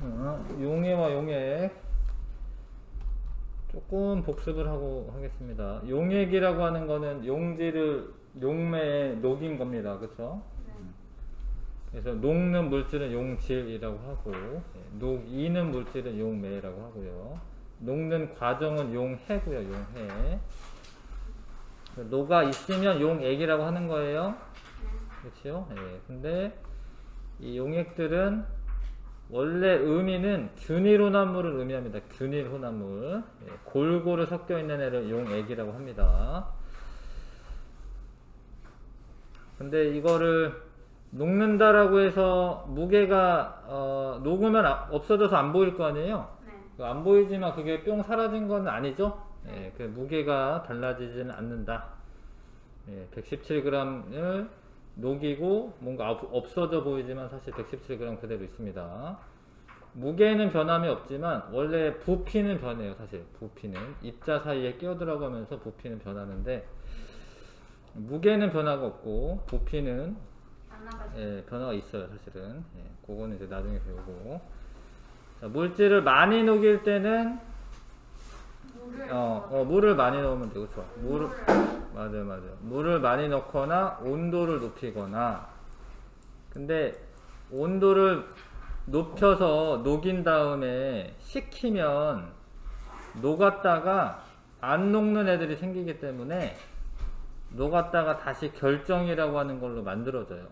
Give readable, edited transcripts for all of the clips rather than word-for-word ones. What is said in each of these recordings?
용해와 용액 조금 복습을 하고 하겠습니다. 용액이라고 하는 거는 용지를 용매에 녹인 겁니다. 그쵸? 그래서 녹는 물질은 용질이라고 하고, 녹이는 물질은 용매라고 하고요. 녹는 과정은 용해고요. 용해. 녹아 있으면 용액이라고 하는 거예요. 그렇죠? 예. 근데 이 용액들은 원래 의미는 균일혼합물을 의미합니다. 균일혼합물. 예. 골고루 섞여 있는 애를 용액이라고 합니다. 근데 이거를 녹는다라고 해서 무게가 녹으면 없어져서 안 보일 거 아니에요? 네. 안 보이지만 그게 뿅 사라진 건 아니죠? 예, 그 무게가 달라지지는 않는다. 예, 117g을 녹이고 뭔가 없어져 보이지만 사실 117g 그대로 있습니다. 무게는 변함이 없지만 원래 부피는 변해요. 사실 부피는 입자 사이에 끼어 들어가면서 부피는 변하는데 무게는 변화가 없고 부피는 변화가 있어요. 사실은 그거는 이제 나중에 배우고. 자, 물질을 많이 녹일 때는 물을 많이 넣으면 되고 좋아. 맞아요. 물을 많이 넣거나 온도를 높이거나. 근데 온도를 높여서 녹인 다음에 식히면 녹았다가 안 녹는 애들이 생기기 때문에 녹았다가 다시 결정이라고 하는 걸로 만들어져요.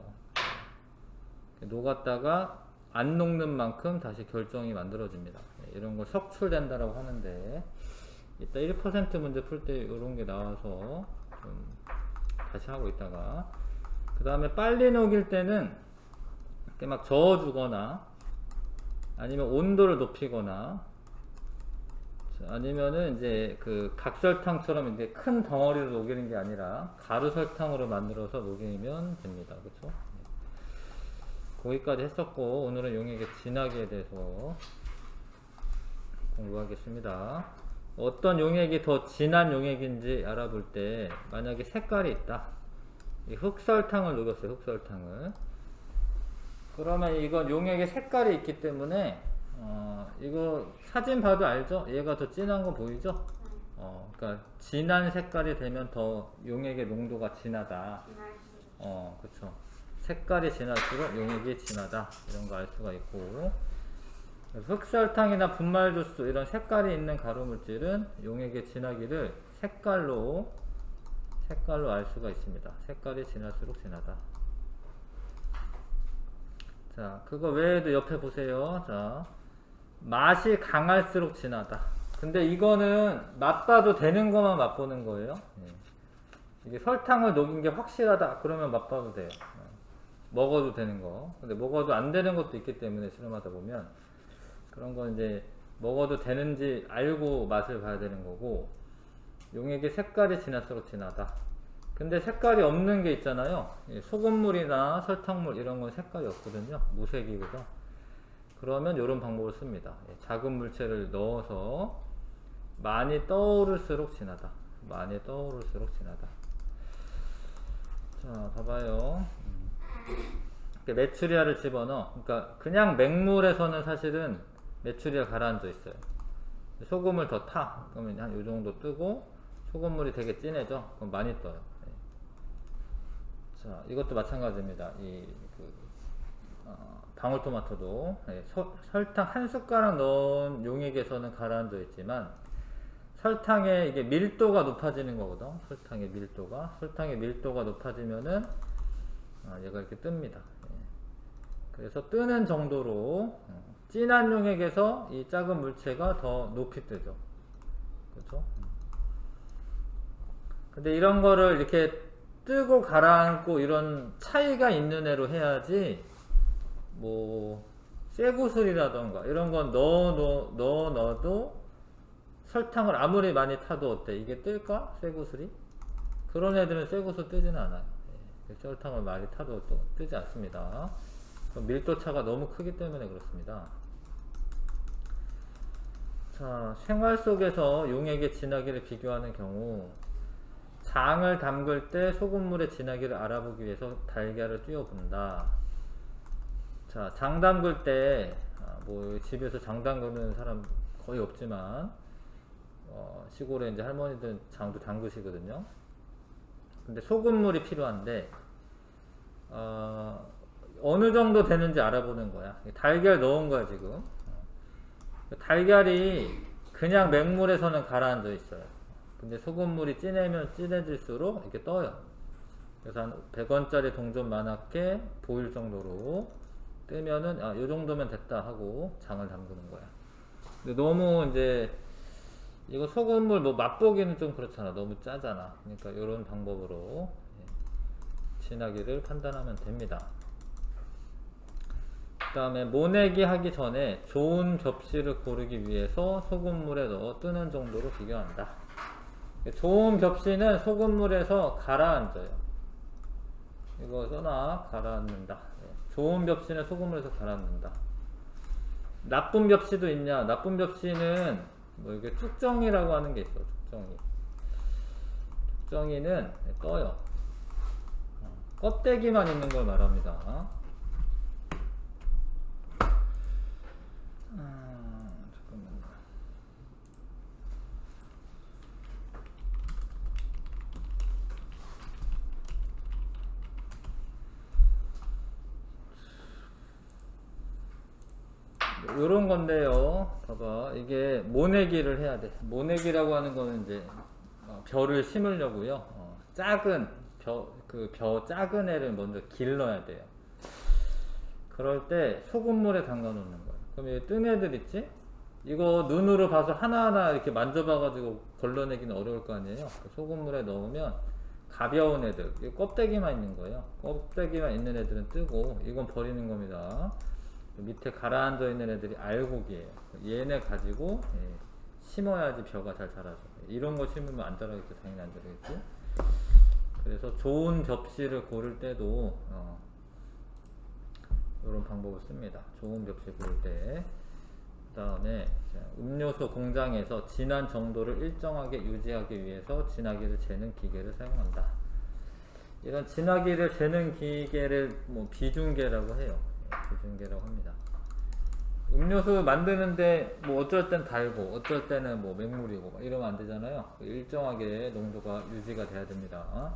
녹았다가 안 녹는 만큼 다시 결정이 만들어집니다. 이런 걸 석출된다라고 하는데 이따 1% 문제 풀 때 이런 게 나와서 좀 다시 하고 있다가 그 다음에 빨리 녹일 때는 이렇게 막 저어주거나 아니면 온도를 높이거나 아니면은 이제 그 각설탕처럼 이제 큰 덩어리로 녹이는 게 아니라 가루 설탕으로 만들어서 녹이면 됩니다. 그렇죠? 거기까지 했었고 오늘은 용액의 진하기에 대해서 공부하겠습니다. 어떤 용액이 더 진한 용액인지 알아볼 때 만약에 색깔이 있다. 이 흑설탕을 녹였어요. 흑설탕을. 그러면 이건 용액에 색깔이 있기 때문에 이거 사진 봐도 알죠? 얘가 더 진한 거 보이죠? 그러니까 진한 색깔이 되면 더 용액의 농도가 진하다. 그쵸. 색깔이 진할수록 용액이 진하다. 이런 거 알 수가 있고. 흑설탕이나 분말 주스 이런 색깔이 있는 가루 물질은 용액의 진하기를 색깔로 알 수가 있습니다. 색깔이 진할수록 진하다. 자, 그거 외에도 옆에 보세요. 자, 맛이 강할수록 진하다. 근데 이거는 맛봐도 되는 것만 맛보는 거예요. 이게 설탕을 녹인 게 확실하다. 그러면 맛봐도 돼요. 먹어도 되는 거. 근데 먹어도 안 되는 것도 있기 때문에 실험하다 보면 그런 건 이제 먹어도 되는지 알고 맛을 봐야 되는 거고 용액의 색깔이 진할수록 진하다. 근데 색깔이 없는 게 있잖아요. 소금물이나 설탕물 이런 건 색깔이 없거든요. 무색이거든. 그러면 이런 방법을 씁니다. 작은 물체를 넣어서 많이 떠오를수록 진하다. 많이 떠오를수록 진하다. 자, 봐봐요. 메추리알을 집어넣어. 그러니까 그냥 맹물에서는 사실은 메추리알 가라앉아 있어요. 소금을 더 타. 그러면 한 요 정도 뜨고 소금물이 되게 진해져. 그럼 많이 떠요. 자, 이것도 마찬가지입니다. 방울토마토도 설탕 한 숟가락 넣은 용액에서는 가라앉아 있지만 설탕의 이게 밀도가 높아지는 거거든. 설탕의 밀도가 높아지면은 얘가 이렇게 뜹니다. 그래서 뜨는 정도로 진한 용액에서 이 작은 물체가 더 높이 뜨죠. 그렇죠? 근데 이런 거를 이렇게 뜨고 가라앉고 이런 차이가 있는 애로 해야지 뭐 쇠구슬이라던가 이런 건 넣어도 설탕을 아무리 많이 타도 어때? 이게 뜰까? 쇠구슬이? 그런 애들은 쇠구슬 뜨지는 않아요. 설탕을 많이 타도 또 뜨지 않습니다. 밀도차가 너무 크기 때문에 그렇습니다. 자, 생활 속에서 용액의 진하기를 비교하는 경우 장을 담글 때 소금물의 진하기를 알아보기 위해서 달걀을 띄워본다. 자, 장 담글 때 뭐 집에서 장 담그는 사람 거의 없지만 시골에 이제 할머니들은 장도 담그시거든요. 근데 소금물이 필요한데 어느 정도 되는지 알아보는 거야. 달걀 넣은 거야 지금. 달걀이 그냥 맹물에서는 가라앉아 있어요. 근데 소금물이 진해면 진해질수록 이렇게 떠요. 그래서 한 100원짜리 동전 만화께 보일 정도로 뜨면은 요 정도면 됐다 하고 장을 담그는 거야. 근데 너무 이제 이거 소금물 뭐 맛보기는 좀 그렇잖아. 너무 짜잖아. 그러니까 이런 방법으로 진하기를 판단하면 됩니다. 그 다음에 모내기 하기 전에 좋은 접시를 고르기 위해서 소금물에 넣어 뜨는 정도로 비교한다. 좋은 접시는 소금물에서 가라앉아요. 이거 써놔. 가라앉는다. 좋은 접시는 소금물에서 가라앉는다. 나쁜 접시도 있냐? 나쁜 접시는 뭐 이게 쭉정이라고 하는 게 있어. 쭉정이. 쭉정이는 떠요. 껍데기만 있는 걸 말합니다. 잠깐만요. 요런 건데요. 봐봐. 이게 모내기를 해야 돼. 모내기라고 하는 거는 이제 벼를 심으려고요. 작은 벼 작은 애를 먼저 길러야 돼요. 그럴 때 소금물에 담가 놓는 거예요. 그럼 이 뜬 애들 있지? 이거 눈으로 봐서 하나하나 이렇게 만져봐가지고 걸러내기는 어려울 거 아니에요. 소금물에 넣으면 가벼운 애들, 이 껍데기만 있는 거예요. 껍데기만 있는 애들은 뜨고, 이건 버리는 겁니다. 밑에 가라앉아 있는 애들이 알곡이에요. 얘네 가지고 심어야지 벼가 잘 자라죠. 이런 거 심으면 안 자라겠죠. 당연히 안 자라겠죠. 그래서 좋은 접시를 고를 때도 이런 방법을 씁니다. 좋은 접시 고를 때. 그 다음에 음료수 공장에서 진한 정도를 일정하게 유지하기 위해서 진하기를 재는 기계를 사용한다. 이런 진하기를 재는 기계를 뭐 비중계라고 해요. 비중계라고 합니다. 음료수 만드는데 뭐 어쩔 땐 달고 어쩔 때는 뭐 맹물이고 막 이러면 안 되잖아요. 일정하게 농도가 유지가 돼야 됩니다.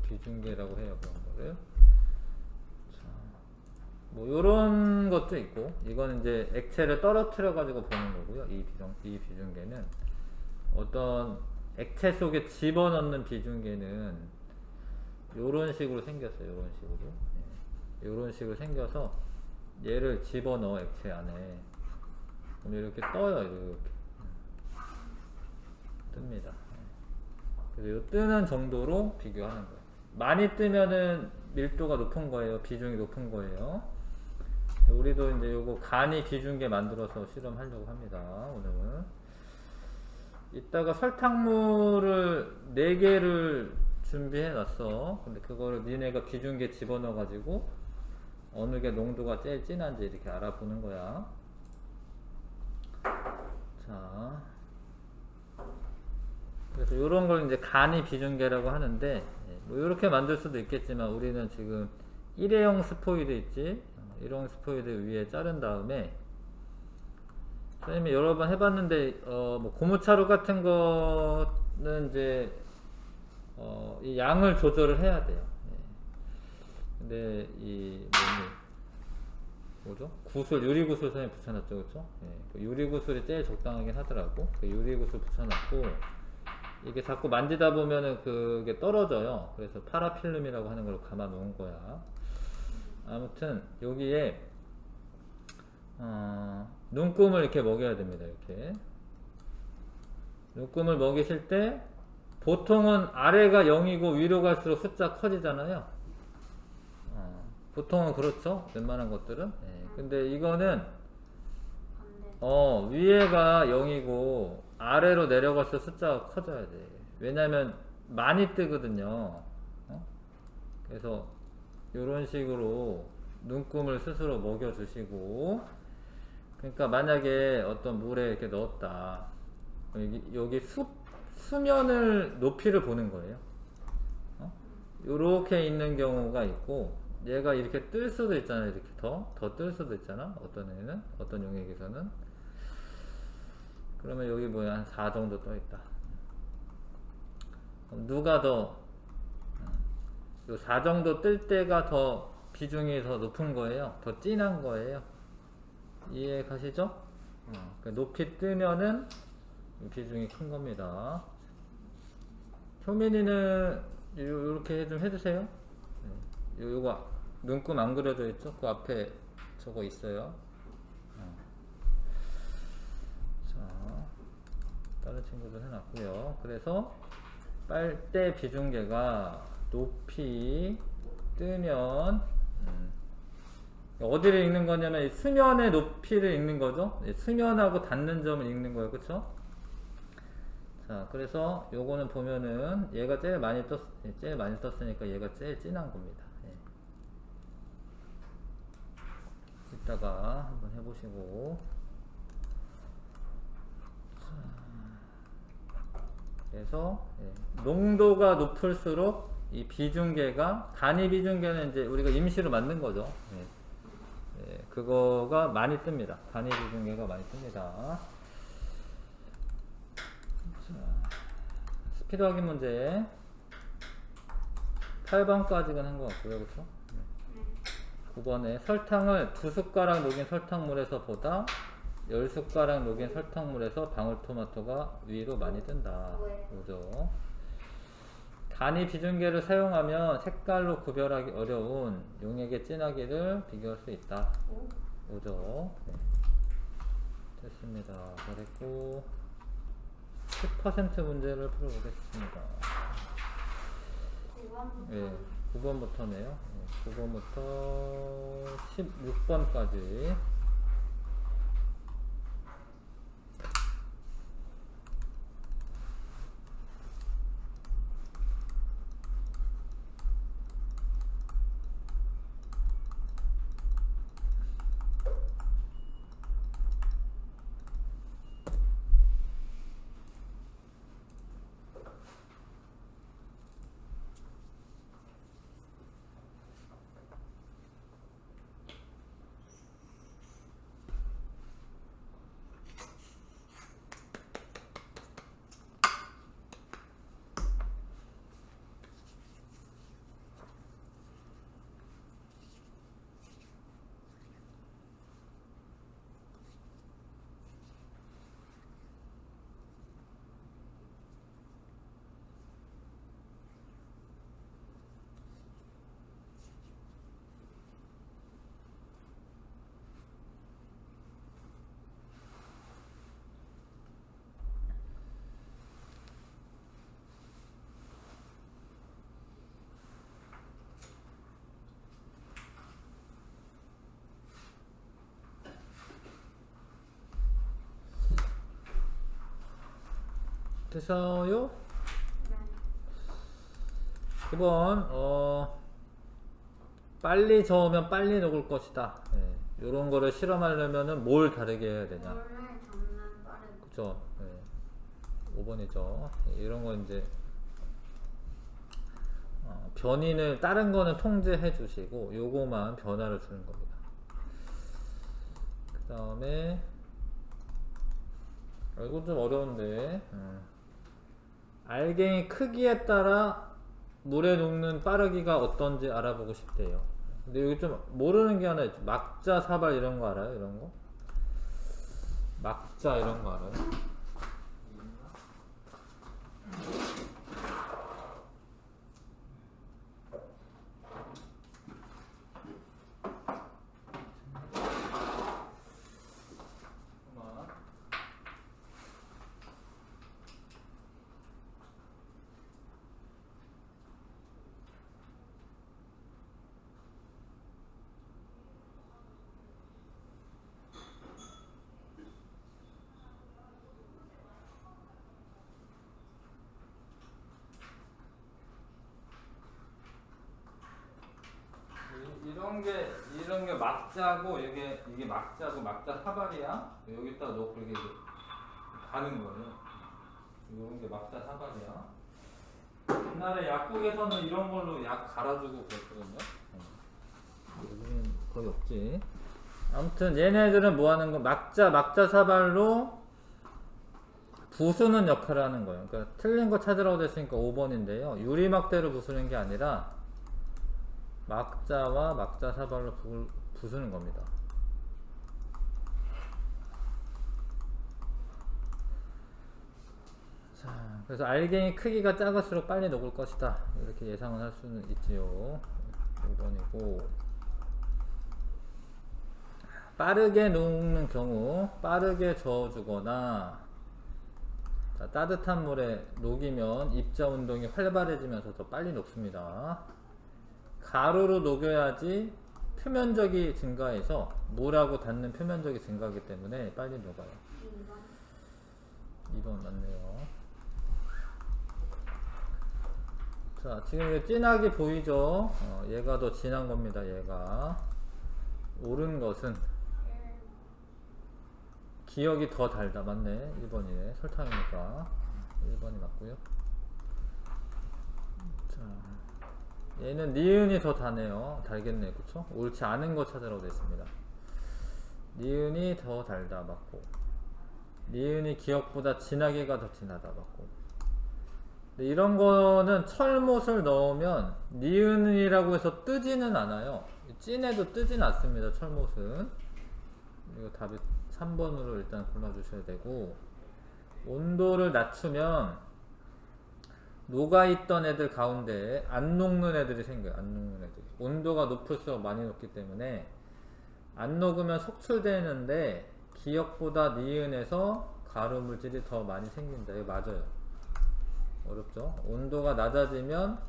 비중계라고 해요. 그런 거를. 자, 뭐 요런 것도 있고, 이거는 이제 액체를 떨어뜨려 가지고 보는 거고요. 이 비중계는 어떤 액체 속에 집어넣는 비중계는 요런 식으로 생겼어요. 요런 식으로. 요런 식으로 생겨서 얘를 집어넣어 액체 안에. 그럼 이렇게 떠요. 이렇게 뜹니다. 그래서 요 뜨는 정도로 비교하는 거예요. 많이 뜨면은 밀도가 높은 거예요. 비중이 높은 거예요. 우리도 이제 요거 간이 비중계 만들어서 실험하려고 합니다. 오늘은. 이따가 설탕물을 4개를 준비해 놨어. 근데 그거를 니네가 비중계 집어넣어 가지고 어느 게 농도가 제일 진한지 이렇게 알아보는 거야. 자, 그래서 이런 걸 이제 간이 비중계라고 하는데, 뭐 이렇게 만들 수도 있겠지만 우리는 지금 일회용 스포이드 있지? 일회용 스포이드 위에 자른 다음에, 선생님이 여러 번 해봤는데 뭐 고무차로 같은 거는 이제 이 양을 조절을 해야 돼요. 근데 이 뭐죠? 구슬, 유리구슬 선생님 붙여놨죠, 그렇죠? 그 유리구슬이 제일 적당하긴 하더라고. 그 유리구슬 붙여놨고, 이게 자꾸 만지다 보면은 그게 떨어져요. 그래서 파라필름이라고 하는 걸 감아 놓은 거야. 아무튼 여기에 눈금을 이렇게 먹여야 됩니다. 이렇게 눈금을 먹이실 때 보통은 아래가 0이고 위로 갈수록 숫자 커지잖아요. 보통은 그렇죠. 웬만한 것들은. 근데 이거는 위에가 0이고 아래로 내려갈수록 숫자가 커져야 돼. 왜냐면 많이 뜨거든요. 그래서 이런 식으로 눈금을 스스로 먹여주시고, 그러니까 만약에 어떤 물에 이렇게 넣었다. 여기 수면을 높이를 보는 거예요. 요렇게 있는 경우가 있고, 얘가 이렇게 뜰 수도 있잖아요. 이렇게 더 뜰 수도 있잖아. 어떤 애는, 어떤 용액에서는. 그러면 여기 뭐야, 한 4 정도 떠 있다. 그럼 누가 더, 요 4 정도 뜰 때가 더 비중이 더 높은 거예요. 더 진한 거예요. 이해 가시죠? 높이 뜨면은 비중이 큰 겁니다. 효민이는 요렇게 좀 해주세요. 요거 눈금 안 그려져 있죠? 그 앞에 저거 있어요. 자, 다른 친구들 해놨고요. 그래서 빨대 비중계가 높이 뜨면 어디를 읽는 거냐면 이 수면의 높이를 읽는 거죠. 수면하고 닿는 점을 읽는 거예요. 그쵸? 자, 그래서 요거는 보면은 얘가 제일 많이 떴으니까 얘가 제일 진한 겁니다. 예. 이따가 한번 해보시고. 그래서 농도가 높을수록 이 비중계가, 단위 비중계는 이제 우리가 임시로 만든 거죠. 그거가 많이 뜹니다. 단위 비중계가 많이 뜹니다. 자, 스피드 확인 문제 8번까지는 한 것 같고요. 그쵸? 9번에 설탕을 2숟가락 녹인 설탕물에서 보다 10숟가락 녹인 설탕물에서 방울토마토가 위로 많이 뜬다. 그죠? 단위 비중계를 사용하면 색깔로 구별하기 어려운 용액의 진하기를 비교할 수 있다. 오죠? 네. 됐습니다. 잘했고 10% 문제를 풀어보겠습니다. 9번부터네요. 9번부터 16번까지. 됐어요? 9번 빨리 저으면 빨리 녹을 것이다. 요런 거를 실험하려면은 뭘 다르게 해야 되냐? 그쵸? 5번이죠. 이런 거 이제 변인을, 다른 거는 통제해 주시고 요거만 변화를 주는 겁니다. 그 다음에 이거 좀 어려운데, 알갱이 크기에 따라 물에 녹는 빠르기가 어떤지 알아보고 싶대요. 근데 여기 좀 모르는 게 하나 있죠. 막자, 사발 이런 거 알아요? 이런 거? 막자 이런 거 알아요? 이런 게 막자고, 이게 막자고, 막자 사발이야. 여기다 놓고 이렇게 가는 거예요. 이런 게 막자 사발이야. 옛날에 약국에서는 이런 걸로 약 갈아주고 그랬거든요. 요즘은 거의 없지. 아무튼 얘네들은 뭐 하는 거, 막자 사발로 부수는 역할을 하는 거예요. 그러니까 틀린 거 찾으라고 됐으니까 5번인데요. 유리막대로 부수는 게 아니라 막자와 막자 사발로 부수는 겁니다. 자, 그래서 알갱이 크기가 작을수록 빨리 녹을 것이다. 이렇게 예상을 할 수는 있지요. 5번이고. 빠르게 녹는 경우, 빠르게 저어주거나, 자, 따뜻한 물에 녹이면 입자 운동이 활발해지면서 더 빨리 녹습니다. 가루로 녹여야지 표면적이 증가해서 물하고 닿는 표면적이 증가하기 때문에 빨리 녹아요. 2번 맞네요. 자, 지금 이거 진하게 보이죠? 얘가 더 진한 겁니다. 얘가 옳은 것은 기억이 더 달다. 맞네. 1번이네. 설탕이니까 1번이 맞고요. 자, 얘는 니은이 더 다네요. 달겠네. 그쵸? 옳지 않은 거 찾으라고 됐습니다. 니은이 더 달다. 맞고, 니은이 기억보다 진하게가 더 진하다. 맞고. 이런 거는 철못을 넣으면 니은이라고 해서 뜨지는 않아요. 찐에도 뜨진 않습니다. 철못은. 이거 답이 3번으로 일단 골라주셔야 되고, 온도를 낮추면 녹아있던 애들 가운데 안 녹는 애들이 생겨요. 안 녹는 애들. 온도가 높을수록 많이 녹기 때문에 안 녹으면 속출되는데 기억보다 니은에서 가루 물질이 더 많이 생긴다. 이거 맞아요. 어렵죠? 온도가 낮아지면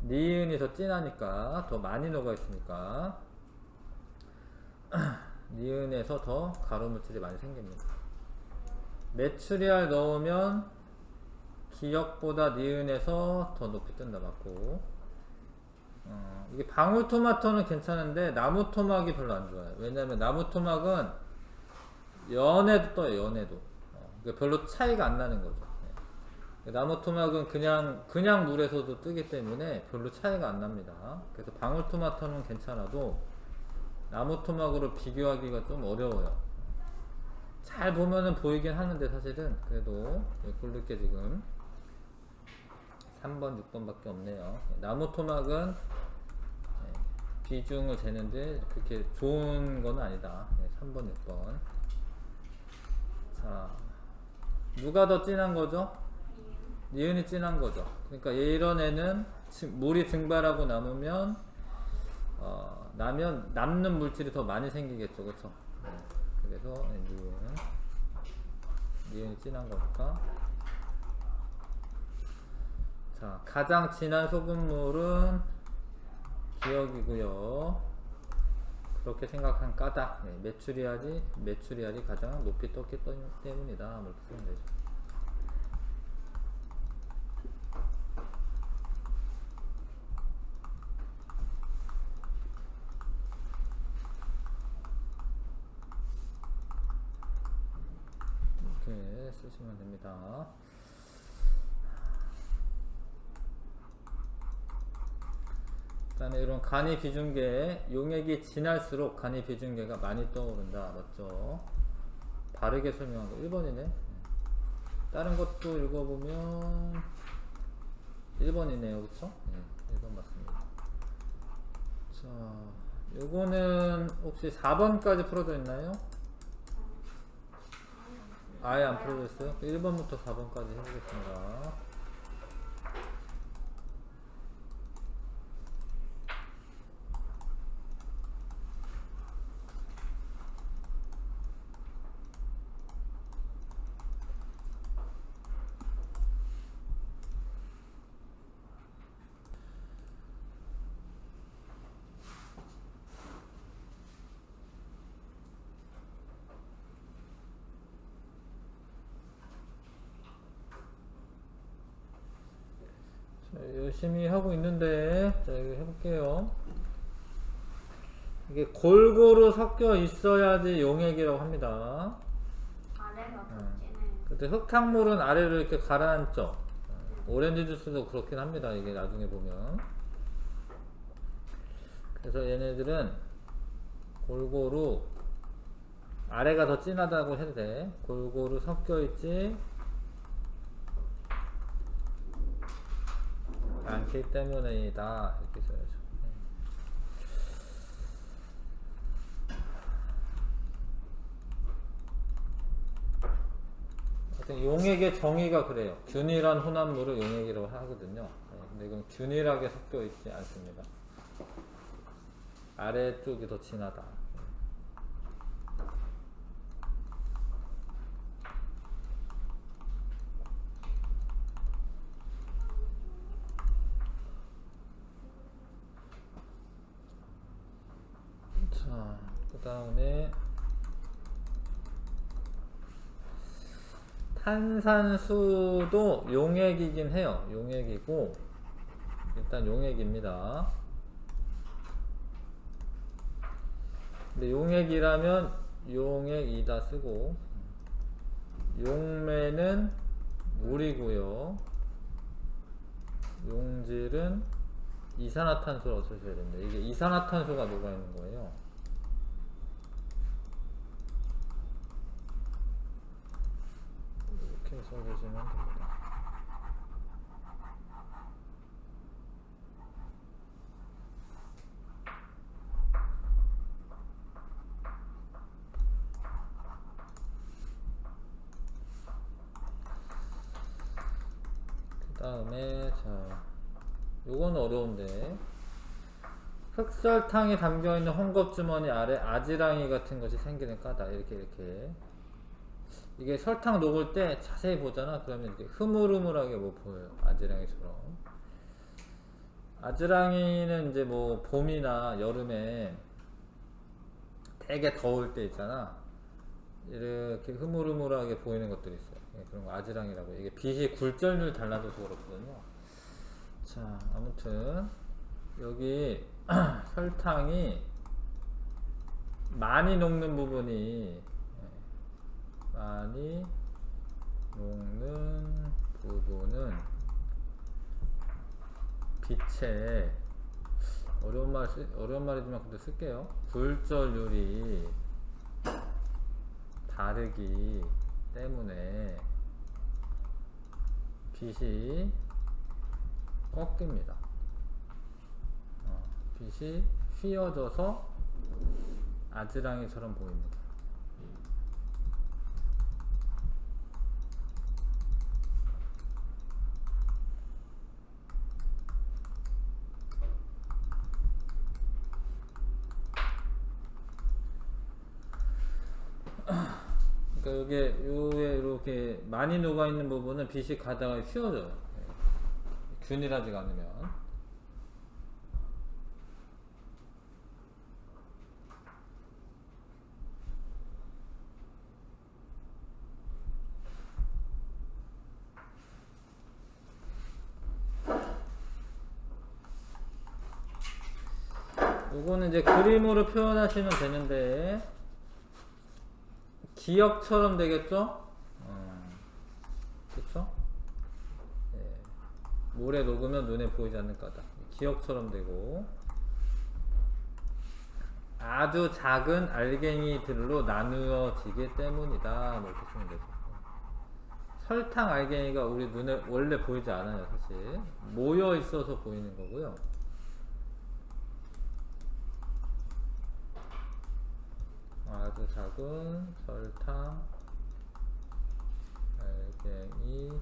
니은이 더 진하니까 더 많이 녹아 있으니까 니은에서 더 가루 물질이 많이 생깁니다. 메추리알 넣으면 기억보다 니은에서 더 높이 뜬다. 맞고, 이게 방울토마토는 괜찮은데 나무토막이 별로 안 좋아요. 왜냐면 나무토막은 연에도 떠요. 연에도. 그러니까 별로 차이가 안 나는 거죠. 나무토막은 그냥 물에서도 뜨기 때문에 별로 차이가 안 납니다. 그래서 방울토마토는 괜찮아도 나무토막으로 비교하기가 좀 어려워요. 잘 보면은 보이긴 하는데 사실은 그래도 굵게 지금 3번, 6번밖에 없네요. 나무토막은 비중을 재는데 그렇게 좋은 건 아니다. 3번, 6번. 자, 누가 더 진한 거죠? 니은이 진한 거죠. 그러니까 이런 애는 물이 증발하고 남으면 남는 물질이 더 많이 생기겠죠. 그쵸? 그래서 니은이 진한 거니까. 자, 가장 진한 소금물은 기억이고요. 그렇게 생각한 까닭. 메추리알이 가장 높이 떴기 때문이다. 뭐 이렇게 쓰면 되죠. 이렇게 쓰시면 됩니다. 그 다음에 이런 간이 비중계, 용액이 진할수록 간이 비중계가 많이 떠오른다. 맞죠? 바르게 설명한 거 1번이네. 다른 것도 읽어보면 1번이네요. 그쵸? 네, 1번 맞습니다. 자, 요거는 혹시 4번까지 풀어져 있나요? 아예 안 풀어져 있어요? 1번부터 4번까지 해보겠습니다. 열심히 하고 있는데, 자, 이거 해볼게요. 이게 골고루 섞여 있어야지 용액이라고 합니다. 아래가 더 진해요. 근데 흙탕물은 아래로 이렇게 가라앉죠. 오렌지 주스도 그렇긴 합니다. 이게 나중에 보면. 그래서 얘네들은 골고루 아래가 더 진하다고 해도 돼. 골고루 섞여 있지 않기 때문이다. 이렇게 써야죠. 하여튼 용액의 정의가 그래요. 균일한 혼합물을 용액이라고 하거든요. 근데 이건 균일하게 섞여 있지 않습니다. 아래쪽이 더 진하다. 자, 그 다음에 탄산수도 용액이긴 해요. 용액이고, 일단 용액입니다. 근데 용액이라면 용액이다 쓰고, 용매는 물이고요. 용질은 이산화탄소라고 쓰셔야 됩니다. 이게 이산화탄소가 녹아있는 거예요. 이렇게 써주시면 됩니다. 그 다음에 자, 요건 어려운데, 흑설탕이 담겨있는 헝겊주머니 아래 아지랑이 같은 것이 생기는 까다. 이렇게 이게 설탕 녹을 때 자세히 보잖아. 그러면 이렇게 흐물흐물하게 뭐 보여요. 아지랑이처럼. 아지랑이는 이제 뭐 봄이나 여름에 되게 더울 때 있잖아. 이렇게 흐물흐물하게 보이는 것들이 있어요. 그런 거 아지랑이라고. 이게 빛이 굴절률 달라져서 그렇거든요. 자, 아무튼 여기 설탕이 많이 녹는 부분이, 많이 녹는 부분은 빛의, 어려운 말이지만 근데 쓸게요. 굴절률이 다르기 때문에 빛이 꺾입니다. 빛이 휘어져서 아지랑이처럼 보입니다. 그러니까 요게 이렇게 많이 녹아있는 부분은 빛이 가다가 휘어져요. 균일하지가 않으면. 요거는 이제 그림으로 표현하시면 되는데, 기역처럼 되겠죠? 그쵸? 예. 물에 녹으면 눈에 보이지 않는 까다. 기역처럼 되고, 아주 작은 알갱이들로 나누어지기 때문이다. 뭐 이렇게 쓰면 되죠. 설탕 알갱이가 우리 눈에 원래 보이지 않아요, 사실. 모여 있어서 보이는 거고요. 아주 작은 설탕 알갱이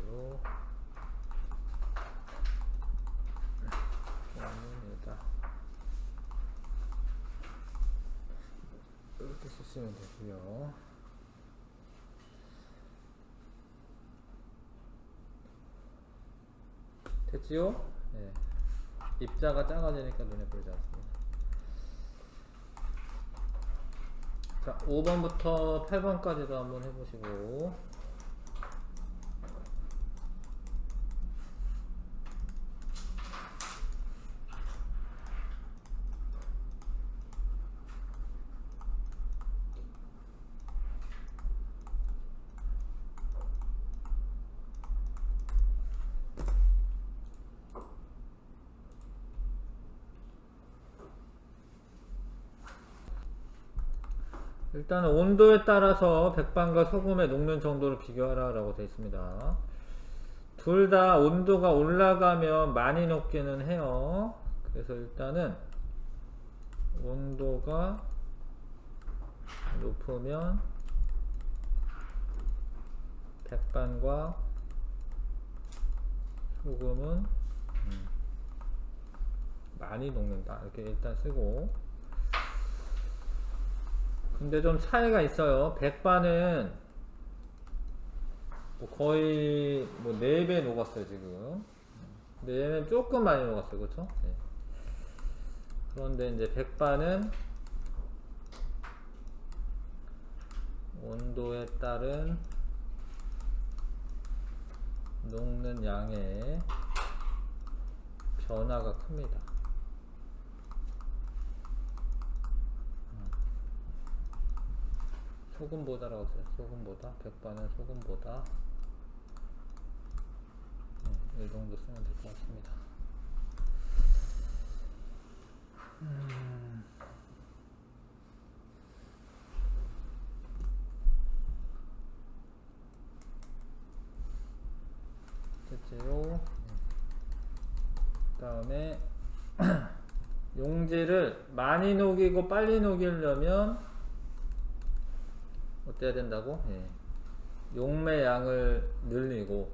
로 때문이다. 이렇게 쓰시면 되고요. 됐지요? 네. 입자가 작아지니까 눈에 보이지 않습니다. 자, 5번부터 8번까지도 한번 해보시고, 일단은 온도에 따라서 백반과 소금의 녹는 정도를 비교하라고 되어 있습니다. 둘 다 온도가 올라가면 많이 녹기는 해요. 그래서 일단은 온도가 높으면 백반과 소금은 많이 녹는다 이렇게 일단 쓰고, 근데 좀 차이가 있어요. 백반은 뭐 거의 뭐 4배 녹았어요 지금. 근데 얘는 조금 많이 녹았어요, 그렇죠? 네. 그런데 이제 백반은 온도에 따른 녹는 양의 변화가 큽니다. 소금보다라고 써요. 소금보다. 백반은 소금보다. 이 정도 쓰면 될 것 같습니다. 됐지요? 그 다음에 용지를 많이 녹이고 빨리 녹이려면 어때야 된다고? 용매 양을 늘리고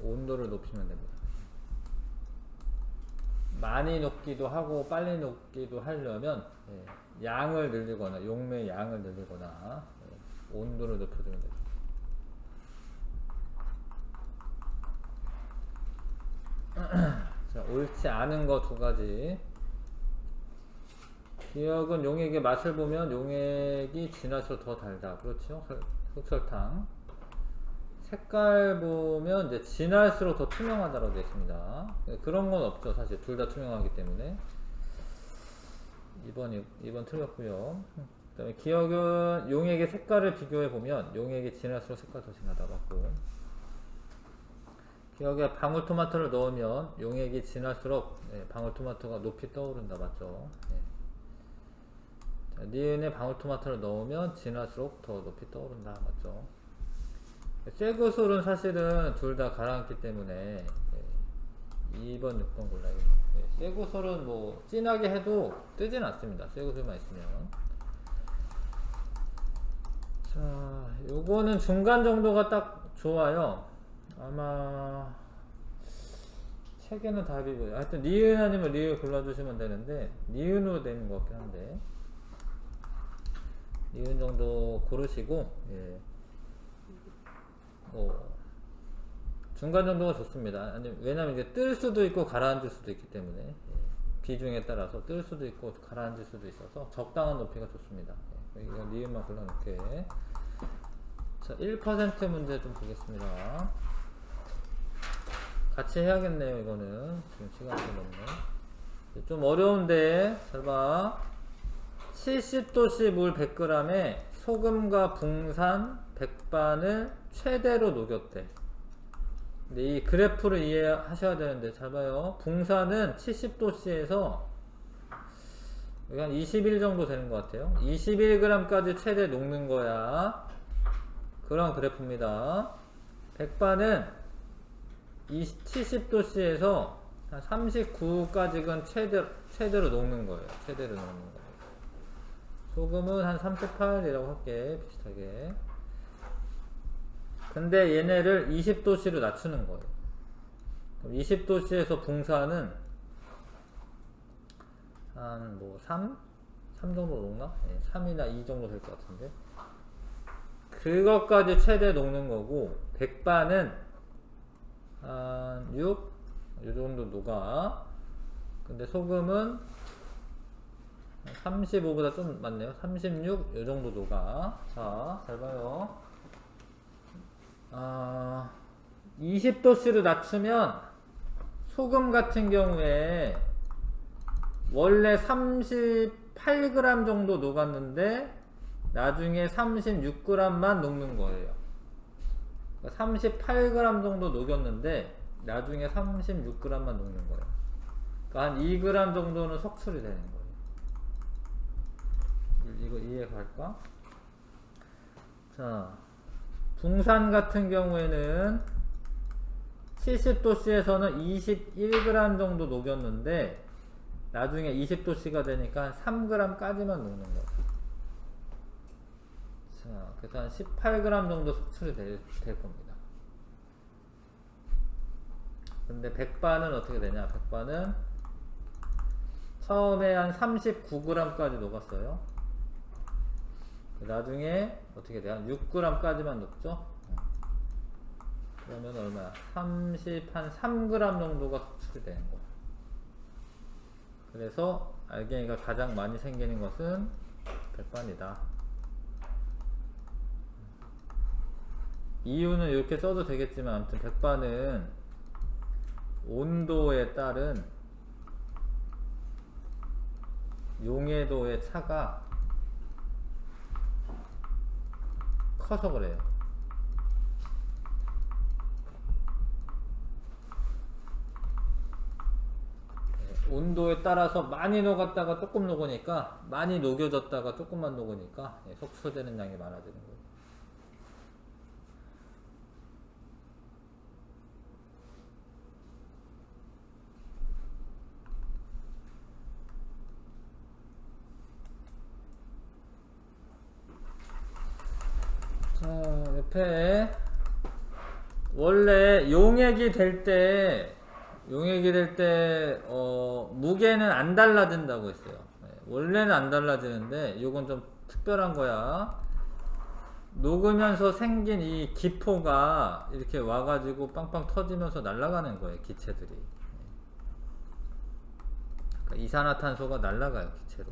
온도를 높이면 됩니다. 많이 녹기도 하고 빨리 녹기도 하려면 양을 늘리거나 용매 양을 늘리거나 온도를 높여주면 됩니다. 자, 옳지 않은 거 2가지. 기억은 용액의 맛을 보면 용액이 진할수록 더 달다. 그렇죠? 흑설탕. 색깔 보면 이제 진할수록 더 투명하다고 되어 있습니다. 그런 건 없죠. 사실 둘 다 투명하기 때문에. 2번 틀렸고요. 그 다음에 기억은 용액의 색깔을 비교해 보면 용액이 진할수록 색깔이 더 진하다 맞고, 기억에 방울토마토를 넣으면 용액이 진할수록 방울토마토가 높이 떠오른다 맞죠? 자, 니은에 방울토마토를 넣으면 진할수록 더 높이 떠오른다 맞죠? 쇠구슬은 사실은 둘 다 가라앉기 때문에 2번, 6번 골라요. 쇠구슬은 뭐 진하게 해도 뜨진 않습니다. 쇠구슬만 있으면. 자, 요거는 중간 정도가 딱 좋아요. 아마 책에는 답이 뭐예요? 하여튼 니은 아니면 리을 골라주시면 되는데 니은으로 되는 것 같긴 한데 니은 정도 고르시고 중간 정도가 좋습니다. 왜냐면 이게 뜰 수도 있고 가라앉을 수도 있기 때문에 비중에 따라서 뜰 수도 있고 가라앉을 수도 있어서 적당한 높이가 좋습니다. 이건 니은만 골라놓게. 자, 1% 문제 좀 보겠습니다. 같이 해야겠네요. 이거는 지금 시간이 없네. 좀 어려운데 잘 봐. 70도씨 물 100g에 소금과 붕산, 백반을 최대로 녹였대. 근데 이 그래프를 이해하셔야 되는데 잘 봐요. 붕산은 70도씨에서 여기 한 21 정도 되는 것 같아요. 21g까지 최대 녹는 거야. 그런 그래프입니다. 백반은 70도씨에서 한 39까지는 최대로 녹는 거예요. 최대로 녹는 거예요. 소금은 한 38이라고 할게. 비슷하게. 근데 얘네를 20도씨로 낮추는 거예요. 그럼 20도씨에서 붕산은 한 뭐 3 정도 녹나? 3이나 2 정도 될 것 같은데. 그것까지 최대 녹는 거고, 백반은 한 6? 이 정도 녹아. 근데 소금은 35보다 좀 많네요. 36? 이 정도 녹아. 자, 잘 봐요. 20도씨로 낮추면 소금 같은 경우에 원래 38g 정도 녹았는데 나중에 36g만 녹는 거예요. 38g 정도 녹였는데 나중에 36g만 녹는 거예요. 그러니까 한 2g 정도는 석출이 되는 거예요. 이거 이해 갈까? 자, 붕산 같은 경우에는 70도씨에서는 21g 정도 녹였는데 나중에 20도씨가 되니까 3g까지만 녹는 거예요. 자, 그래서 한 18g 정도 속출이 될 겁니다. 근데 백반은 어떻게 되냐? 백반은 처음에 한 39g까지 녹았어요. 나중에 어떻게 돼요? 한 6g까지만 녹죠? 그러면 얼마야? 한 3g 정도가 속출이 되는 거예요. 그래서 알갱이가 가장 많이 생기는 것은 백반이다. 이유는 이렇게 써도 되겠지만 아무튼 백반은 온도에 따른 용해도의 차가 커서 그래요. 온도에 따라서 많이 녹았다가 조금 녹으니까, 많이 녹여졌다가 조금만 녹으니까 속출되는 양이 많아지는 거예요. 자, 옆에 원래 용액이 될 때 무게는 안 달라진다고 했어요. 원래는 안 달라지는데 이건 좀 특별한 거야. 녹으면서 생긴 이 기포가 이렇게 와가지고 빵빵 터지면서 날아가는 거예요, 기체들이. 그러니까 이산화탄소가 날아가요, 기체로.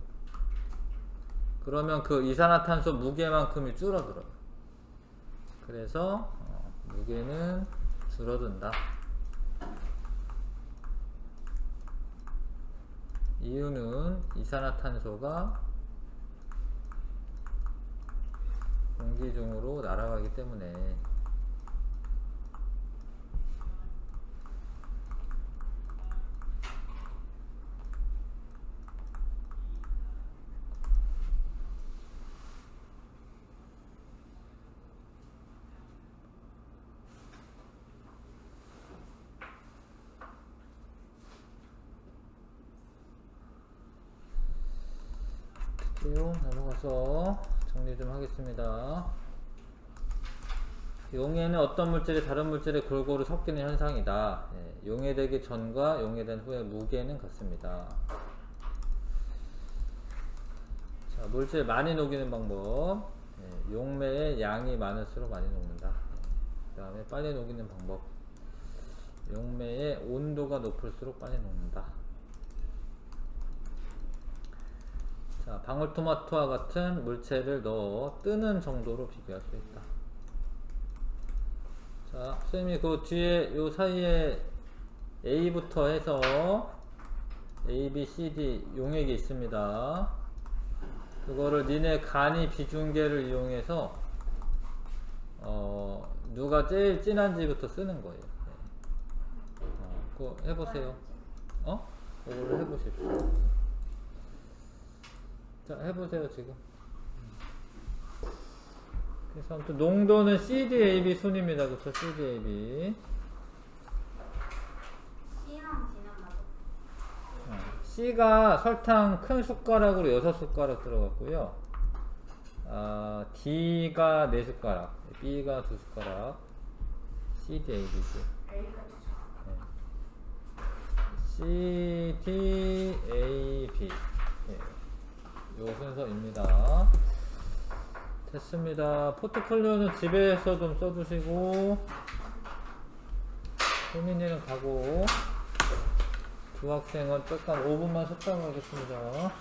그러면 그 이산화탄소 무게만큼이 줄어들어요. 그래서 무게는 줄어든다. 이유는 이산화탄소가 공기 중으로 날아가기 때문에. 넘어가서 정리 좀 하겠습니다. 용해는 어떤 물질이 다른 물질에 골고루 섞이는 현상이다. 용해되기 전과 용해된 후의 무게는 같습니다. 자, 물질 많이 녹이는 방법. 용매의 양이 많을수록 많이 녹는다. 그 다음에 빨리 녹이는 방법. 용매의 온도가 높을수록 빨리 녹는다. 자, 방울토마토와 같은 물체를 넣어 뜨는 정도로 비교할 수 있다. 자, 선생님이 그 뒤에 요 사이에 A부터 해서 A, B, C, D 용액이 있습니다. 그거를 니네 간이 비중계를 이용해서 누가 제일 진한지부터 쓰는 거예요. 그거 해보세요. 그거를 해보십시오. 자, 해보세요, 지금. 그래서 아무튼 농도는 CDAB 순입니다. 그쵸? CDAB. C랑 D는 맞아. C가 설탕 큰 숟가락으로 6숟가락 들어갔고요. D가 4숟가락, B가 2숟가락. CDAB죠. CDAB. 요 순서입니다. 됐습니다. 포트폴리오는 집에서 좀 써두시고, 소민이는 가고, 두 학생은 잠깐 5분만 속담하겠습니다.